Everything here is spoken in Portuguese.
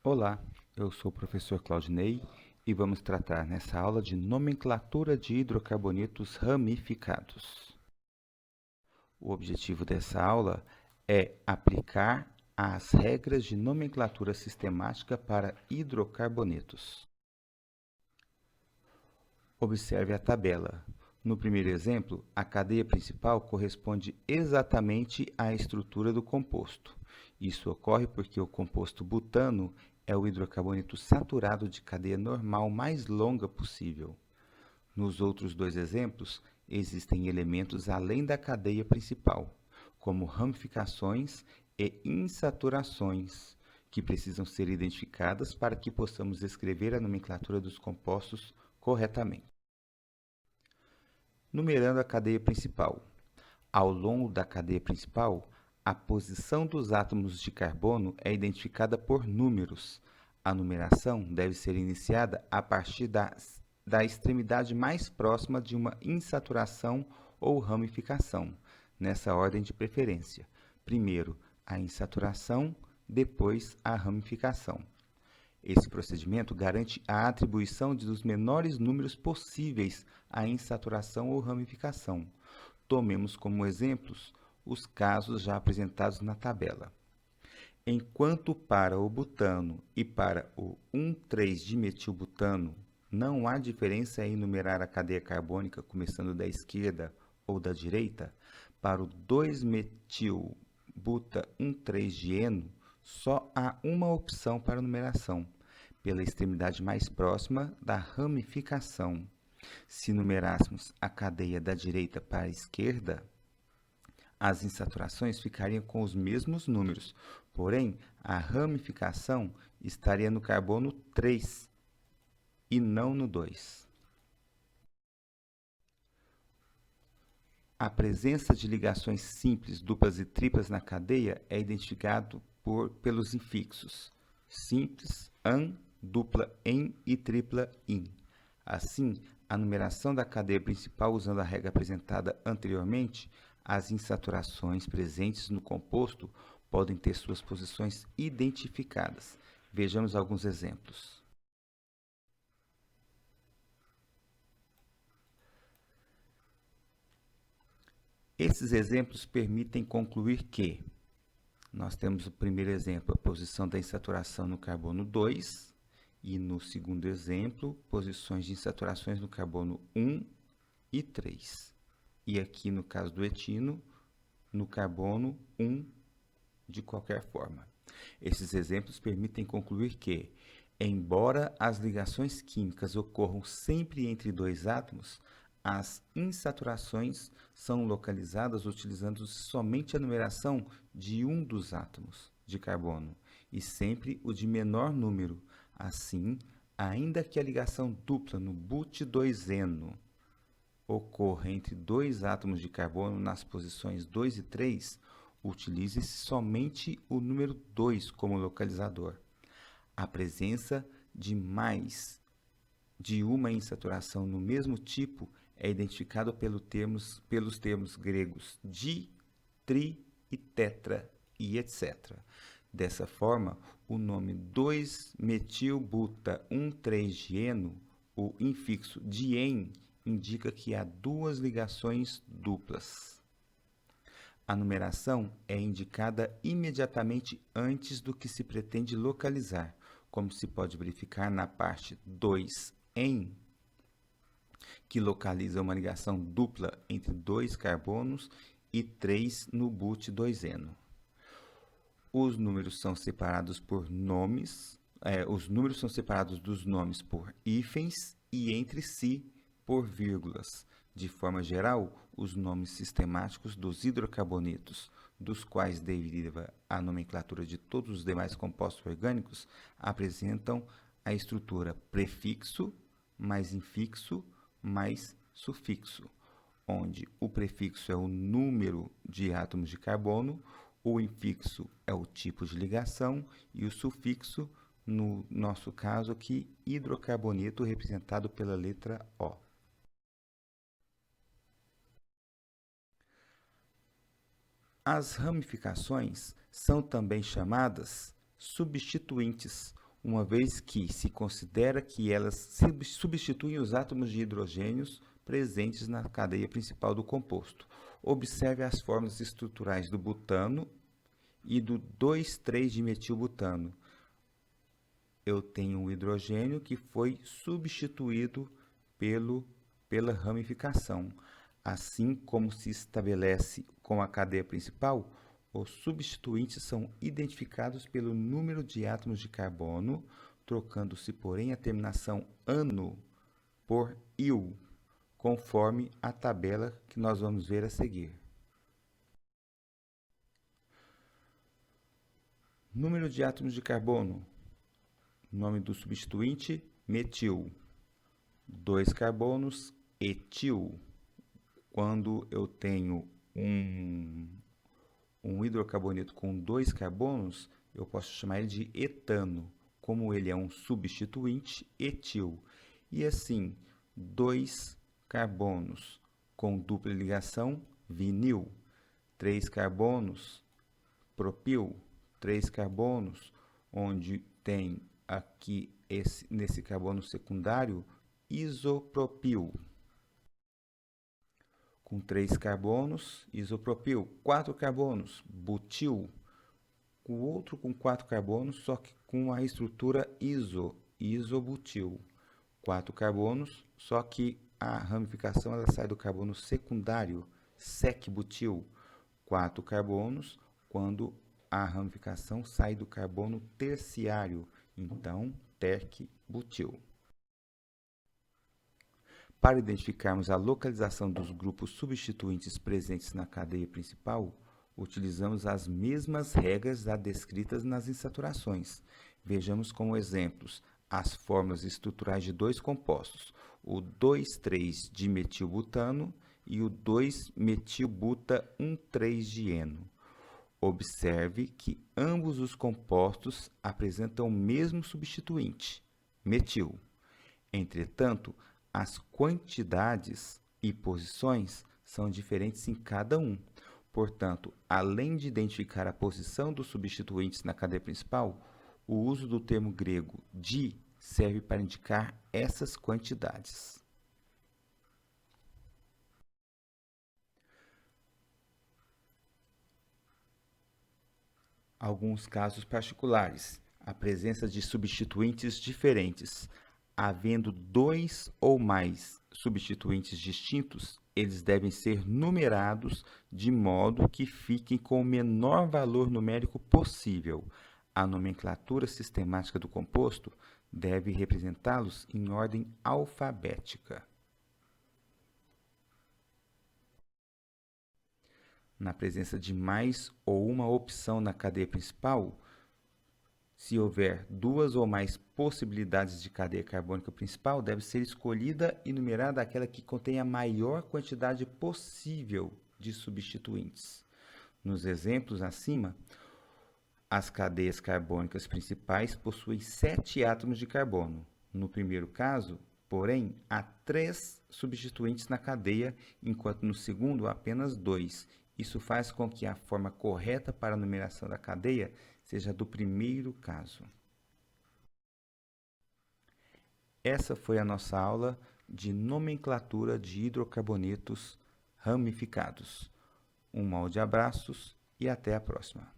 Olá, eu sou o professor Claudinei e vamos tratar nessa aula de nomenclatura de hidrocarbonetos ramificados. O objetivo dessa aula é aplicar as regras de nomenclatura sistemática para hidrocarbonetos. Observe a tabela. No primeiro exemplo, a cadeia principal corresponde exatamente à estrutura do composto. Isso ocorre porque o composto butano é o hidrocarboneto saturado de cadeia normal mais longa possível. Nos outros dois exemplos, existem elementos além da cadeia principal, como ramificações e insaturações, que precisam ser identificadas para que possamos escrever a nomenclatura dos compostos corretamente. Numerando a cadeia principal. Ao longo da cadeia principal, a posição dos átomos de carbono é identificada por números. A numeração deve ser iniciada a partir da extremidade mais próxima de uma insaturação ou ramificação, nessa ordem de preferência. Primeiro a insaturação, depois a ramificação. Esse procedimento garante a atribuição dos menores números possíveis à insaturação ou ramificação. Tomemos como exemplos os casos já apresentados na tabela. Enquanto para o butano e para o 1,3-dimetilbutano não há diferença em numerar a cadeia carbônica começando da esquerda ou da direita, para o 2-metilbuta-1,3-dieno só há uma opção para numeração, pela extremidade mais próxima da ramificação. Se numerássemos a cadeia da direita para a esquerda, as insaturações ficariam com os mesmos números, porém, a ramificação estaria no carbono 3 e não no 2. A presença de ligações simples, duplas e triplas na cadeia é identificado pelos infixos simples, an, dupla, em e tripla, in. Assim, a numeração da cadeia principal usando a regra apresentada anteriormente, as insaturações presentes no composto podem ter suas posições identificadas. Vejamos alguns exemplos. Esses exemplos permitem concluir que nós temos o primeiro exemplo, a posição da insaturação no carbono 2, e no segundo exemplo, posições de insaturações no carbono 1 e 3. E aqui, no caso do etino, no carbono 1 de qualquer forma. Esses exemplos permitem concluir que, embora as ligações químicas ocorram sempre entre dois átomos, as insaturações são localizadas utilizando somente a numeração de um dos átomos de carbono e sempre o de menor número. Assim, ainda que a ligação dupla no but2eno ocorra entre dois átomos de carbono nas posições 2 e 3, utilize-se somente o número 2 como localizador. A presença de mais de uma insaturação no mesmo tipo é identificada pelos termos gregos di, tri e tetra, e etc. Dessa forma, o nome 2-metilbuta-1,3-dieno, o infixo dien, indica que há duas ligações duplas. A numeração é indicada imediatamente antes do que se pretende localizar, como se pode verificar na parte 2 em, que localiza uma ligação dupla entre dois carbonos, e 3 no but2eno. Os números são separados por nomes, os números são separados dos nomes por hífens e entre si por vírgulas. De forma geral, os nomes sistemáticos dos hidrocarbonetos, dos quais deriva a nomenclatura de todos os demais compostos orgânicos, apresentam a estrutura prefixo mais infixo mais sufixo, onde o prefixo é o número de átomos de carbono, o infixo é o tipo de ligação e o sufixo, no nosso caso aqui, hidrocarboneto, representado pela letra O. As ramificações são também chamadas substituintes, uma vez que se considera que elas substituem os átomos de hidrogênios presentes na cadeia principal do composto. Observe as formas estruturais do butano e do 2,3-dimetilbutano. Eu tenho um hidrogênio que foi substituído pela ramificação. Assim como se estabelece com a cadeia principal, os substituintes são identificados pelo número de átomos de carbono, trocando-se, porém, a terminação -ano por -il, conforme a tabela que nós vamos ver a seguir. Número de átomos de carbono. Nome do substituinte, metil. 2 carbonos, etil. Quando eu tenho um hidrocarboneto com 2 carbonos, eu posso chamar ele de etano. Como ele é um substituinte, etil. E assim, 2 carbonos com dupla ligação, vinil. 3 carbonos, propil. 3 carbonos, onde tem aqui nesse carbono secundário, isopropil. Com 3 carbonos, isopropil. 4 carbonos, butil. O outro com 4 carbonos, só que com a estrutura isobutil. 4 carbonos, só que a ramificação ela sai do carbono secundário, sec-butil. 4 carbonos, quando a ramificação sai do carbono terciário, então terc-butil. Para identificarmos a localização dos grupos substituintes presentes na cadeia principal, utilizamos as mesmas regras já descritas nas insaturações. Vejamos como exemplos as fórmulas estruturais de dois compostos, o 2,3-dimetilbutano e o 2-metilbuta-1,3-dieno. Observe que ambos os compostos apresentam o mesmo substituinte, metil. Entretanto, as quantidades e posições são diferentes em cada um. Portanto, além de identificar a posição dos substituintes na cadeia principal, o uso do termo grego di serve para indicar essas quantidades. Alguns casos particulares: a presença de substituintes diferentes. Havendo 2 ou mais substituintes distintos, eles devem ser numerados de modo que fiquem com o menor valor numérico possível. A nomenclatura sistemática do composto deve representá-los em ordem alfabética. Na presença de mais ou uma opção na cadeia principal, se houver 2 ou mais possibilidades de cadeia carbônica principal, deve ser escolhida e numerada aquela que contém a maior quantidade possível de substituintes. Nos exemplos acima, as cadeias carbônicas principais possuem 7 átomos de carbono. No primeiro caso, porém, há 3 substituintes na cadeia, enquanto no segundo há apenas 2. Isso faz com que a forma correta para a numeração da cadeia seja do primeiro caso. Essa foi a nossa aula de nomenclatura de hidrocarbonetos ramificados. Um molde de abraços e até a próxima.